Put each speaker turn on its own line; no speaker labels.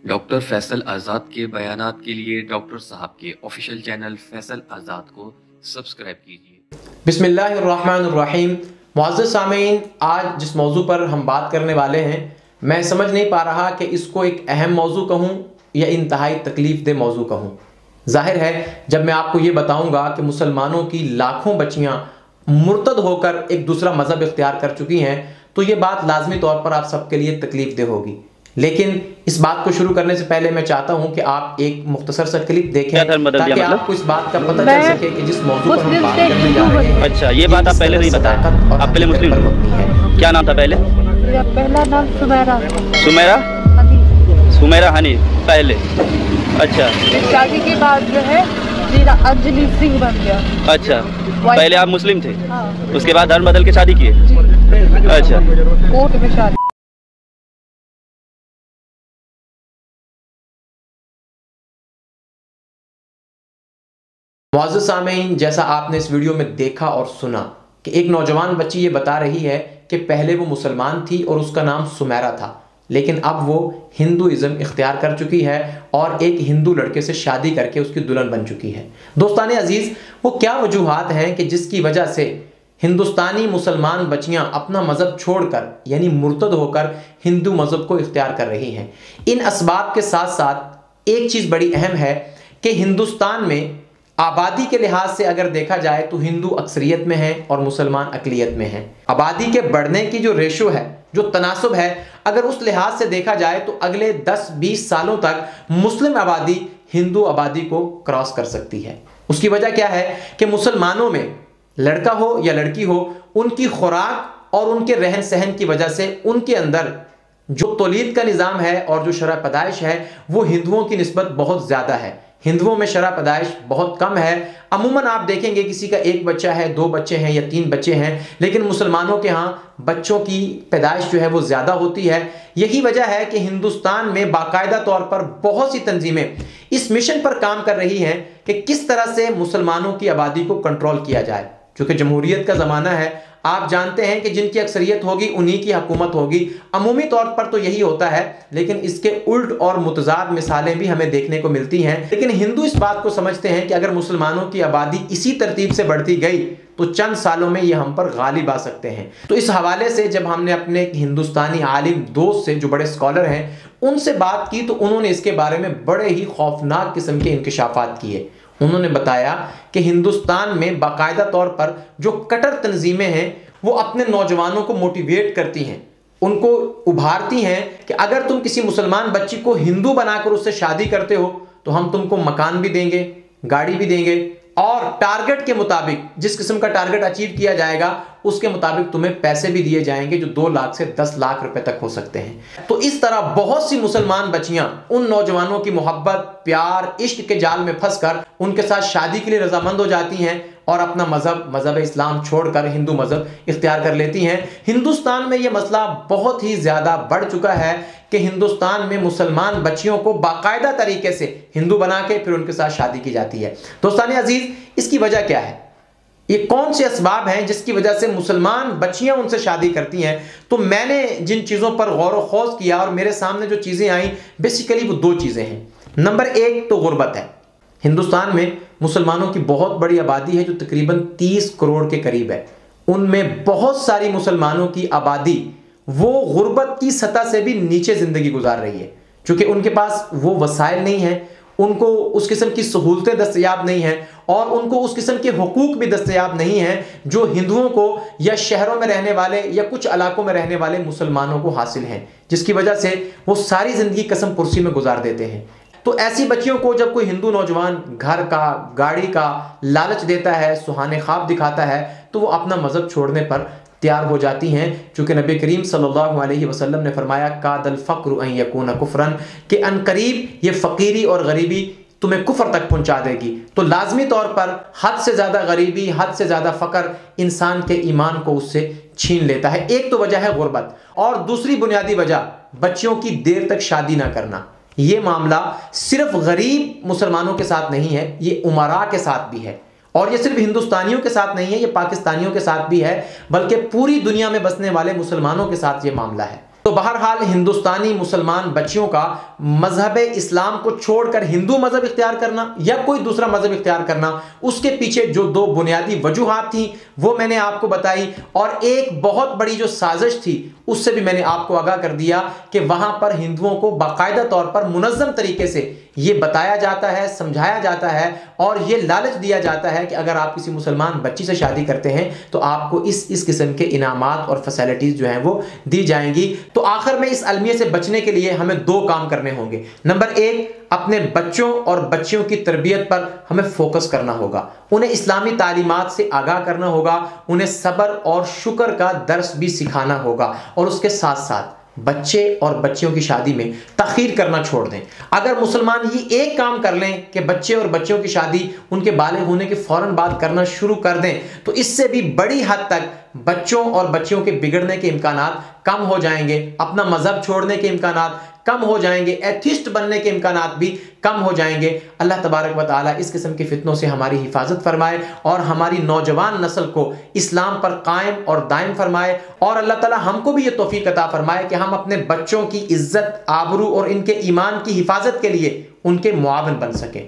Doctor Faisal आज़ाद के बयानात के लिए डॉक्टर साहब के ऑफिशियल चैनल फैसल आज़ाद को सब्सक्राइब कीजिए।
बिस्मिल्लाहिर्रहमानिर्रहीम। मुअज़्ज़ज़ सामीन, आज जिस मौजू पर हम बात करने वाले हैं, मैं समझ नहीं पा रहा कि इसको एक अहम मौजू कहूँ या इंतहाई तकलीफ़ दे मौजू कहूँ। ज़ाहिर है, जब मैं आपको ये बताऊँगा कि मुसलमानों की लाखों बच्चियाँ मुर्तद होकर एक दूसरा मज़हब इख्तियार कर चुकी हैं, तो ये बात लाजमी तौर पर आप सबके लिए तकलीफ़ दे होगी। लेकिन इस बात को शुरू करने से पहले मैं चाहता हूं कि आप एक मुख्तसर सा क्लिप देखें ताकि आपको इस बात का पता चल सके कि जिस मौजू पर हम बात करने जा रहे हैं।
अच्छा, ये बात आप पहले नहीं बताया। आप पहले मुस्लिम है। क्या नाम था पहले?
मेरा पहला नाम सुमेरा।
सुमेरा? सुमेरा हनी पहले। अच्छा,
शादी के बाद जो है मेरा अंजलि सिंह बन गया।
अच्छा, पहले आप मुस्लिम थे?
हाँ।
उसके बाद धर्म बदल के शादी किए? अच्छा,
कोर्ट में शादी।
मुअज़्ज़ज़ सामीन, जैसा आपने इस वीडियो में देखा और सुना कि एक नौजवान बच्ची ये बता रही है कि पहले वो मुसलमान थी और उसका नाम सुमेरा था, लेकिन अब वो हिंदुइज़्म इख्तियार कर चुकी है और एक हिंदू लड़के से शादी करके उसकी दुल्हन बन चुकी है। दोस्ताने अजीज़, वो क्या वजूहात हैं कि जिसकी वजह से हिंदुस्तानी मुसलमान बच्चियां अपना मज़हब छोड़कर यानी मुर्तद होकर हिंदू मज़हब को इख्तियार कर रही हैं? इन असबाब के साथ साथ एक चीज़ बड़ी अहम है कि हिंदुस्तान में आबादी के लिहाज से अगर देखा जाए तो हिंदू अक्सरियत में है और मुसलमान अकलियत में है। आबादी के बढ़ने की जो रेशो है, जो तनासुब है, अगर उस लिहाज से देखा जाए तो अगले 10-20 सालों तक मुस्लिम आबादी हिंदू आबादी को क्रॉस कर सकती है। उसकी वजह क्या है कि मुसलमानों में लड़का हो या लड़की हो, उनकी खुराक और उनके रहन सहन की वजह से उनके अंदर जो तौलीद का निज़ाम है और जो शरह पैदाइश है वो हिंदुओं की निस्बत बहुत ज़्यादा है। हिंदुओं में शरह पैदाइश बहुत कम है। अमूमन आप देखेंगे किसी का एक बच्चा है, 2 बच्चे हैं या 3 बच्चे हैं, लेकिन मुसलमानों के यहाँ बच्चों की पैदाइश जो है वो ज़्यादा होती है। यही वजह है कि हिंदुस्तान में बाकायदा तौर पर बहुत सी तंजीमें इस मिशन पर काम कर रही हैं कि किस तरह से मुसलमानों की आबादी को कंट्रोल किया जाए। चूँकि जमहूरियत का ज़माना है, आप जानते हैं कि जिनकी अक्सरियत होगी उन्हीं की हुकूमत होगी। अमूमी तौर पर तो यही होता है, लेकिन इसके उल्ट और मुतज़ाद मिसालें भी हमें देखने को मिलती हैं। लेकिन हिंदू इस बात को समझते हैं कि अगर मुसलमानों की आबादी इसी तरतीब से बढ़ती गई तो चंद सालों में ये हम पर गालिब आ सकते हैं। तो इस हवाले से जब हमने अपने हिंदुस्तानी आलिम दोस्त से, जो बड़े स्कॉलर हैं, उनसे बात की तो उन्होंने इसके बारे में बड़े ही खौफनाक किस्म के इंकशाफात किए। उन्होंने बताया कि हिंदुस्तान में बाकायदा तौर पर जो कट्टर तंजीमें हैं वो अपने नौजवानों को मोटिवेट करती हैं, उनको उभारती हैं कि अगर तुम किसी मुसलमान बच्ची को हिंदू बनाकर उससे शादी करते हो तो हम तुमको मकान भी देंगे, गाड़ी भी देंगे और टारगेट के मुताबिक, जिस किस्म का टारगेट अचीव किया जाएगा उसके मुताबिक तुम्हें पैसे भी दिए जाएंगे जो 2 लाख से 10 लाख रुपए तक हो सकते हैं। तो इस तरह बहुत सी मुसलमान बच्चियां उन नौजवानों की मोहब्बत, प्यार, इश्क के जाल में फंसकर उनके साथ शादी के लिए रजामंद हो जाती हैं और अपना मजहब इस्लाम छोड़कर हिंदू मजहब इख्तियार कर लेती हैं। हिंदुस्तान में यह मसला बहुत ही ज्यादा बढ़ चुका है कि हिंदुस्तान में मुसलमान बच्चियों को बाकायदा तरीके से हिंदू बना के फिर उनके साथ शादी की जाती है। दोस्तान अजीज, इसकी वजह क्या है? ये कौन से असबाब हैं जिसकी वजह से मुसलमान बच्चियां उनसे शादी करती हैं? तो मैंने जिन चीज़ों पर गौर व खौज किया और मेरे सामने जो चीज़ें आई, बेसिकली वो 2 चीज़ें हैं। नंबर 1 तो गुर्बत है। हिंदुस्तान में मुसलमानों की बहुत बड़ी आबादी है जो तकरीबन 30 करोड़ के करीब है। उनमें बहुत सारी मुसलमानों की आबादी वो गुर्बत की सतह से भी नीचे ज़िंदगी गुजार रही है, क्योंकि उनके पास वो वसाइल नहीं है, उनको उस किस्म की सहूलतें दस्तयाब नहीं हैं और उनको उस किस्म के हुकूक भी दस्तयाब नहीं हैं जो हिंदुओं को या शहरों में रहने वाले या कुछ इलाकों में रहने वाले मुसलमानों को हासिल हैं, जिसकी वजह से वो सारी ज़िंदगी कसम पुरसी में गुजार देते हैं। तो ऐसी बच्चियों को जब कोई हिंदू नौजवान घर का, गाड़ी का लालच देता है, सुहाने ख्वाब दिखाता है, तो वो अपना मज़हब छोड़ने पर तैयार हो जाती हैं। चूँकि नबी करीम सल्लल्लाहु अलैहि वसल्लम ने फरमाया कादल फ़क्र अन यकून कुफ्रन, कि अनकरीब ये फ़कीरी और गरीबी तुम्हें कुफ्र तक पहुंचा देगी। तो लाजमी तौर पर हद से ज़्यादा गरीबी, हद से ज़्यादा फ़क्र इंसान के ईमान को उससे छीन लेता है। एक तो वजह है गुर्बत, और दूसरी बुनियादी वजह बच्चियों की देर तक शादी ना करना। ये मामला सिर्फ गरीब मुसलमानों के साथ नहीं है, ये उमरा के साथ भी है। और ये सिर्फ हिंदुस्तानियों के साथ नहीं है, ये पाकिस्तानियों के साथ भी है, बल्कि पूरी दुनिया में बसने वाले मुसलमानों के साथ ये मामला है। तो बहरहाल हिंदुस्तानी मुसलमान बच्चियों का मजहब इस्लाम को छोड़कर हिंदू मजहब इख्तियार करना या कोई दूसरा मजहब इख्तियार करना, उसके पीछे जो दो बुनियादी वजूहात थी वो मैंने आपको बताई, और एक बहुत बड़ी जो साजिश थी उससे भी मैंने आपको आगाह कर दिया कि वहां पर हिंदुओं को बाकायदा तौर पर मुनज़्ज़म तरीके से ये बताया जाता है, समझाया जाता है और ये लालच दिया जाता है कि अगर आप किसी मुसलमान बच्ची से शादी करते हैं तो आपको इस किस्म के इनामात और फैसिलिटीज जो हैं वो दी जाएंगी। तो आखिर में इस अलमिया से बचने के लिए हमें दो काम करने होंगे। नंबर एक, अपने बच्चों और बच्चियों की तरबियत पर हमें फोकस करना होगा, उन्हें इस्लामी तालीमात से आगाह करना होगा, उन्हें सब्र और शुक्र का दर्स भी सिखाना होगा, और उसके साथ साथ बच्चे और बच्चियों की शादी में तखीर करना छोड़ दें। अगर मुसलमान ये एक काम कर लें कि बच्चे और बच्चियों की शादी उनके बालिग होने के फौरन बाद करना शुरू कर दें, तो इससे भी बड़ी हद तक बच्चों और बच्चियों के बिगड़ने के इम्कानात कम हो जाएंगे, अपना मजहब छोड़ने के इम्कानात कम हो जाएंगे, एथिस्ट बनने के इम्कानात भी कम हो जाएंगे। अल्लाह तबारक व तआला इस किस्म की फितनों से हमारी हिफाजत फरमाए और हमारी नौजवान नस्ल को इस्लाम पर कायम और दायम फरमाए, और अल्लाह ताला हमको भी ये तौफीक अता फरमाए कि हम अपने बच्चों की इज्जत, आबरू और इनके ईमान की हिफाजत के लिए उनके मुआविन बन सकें।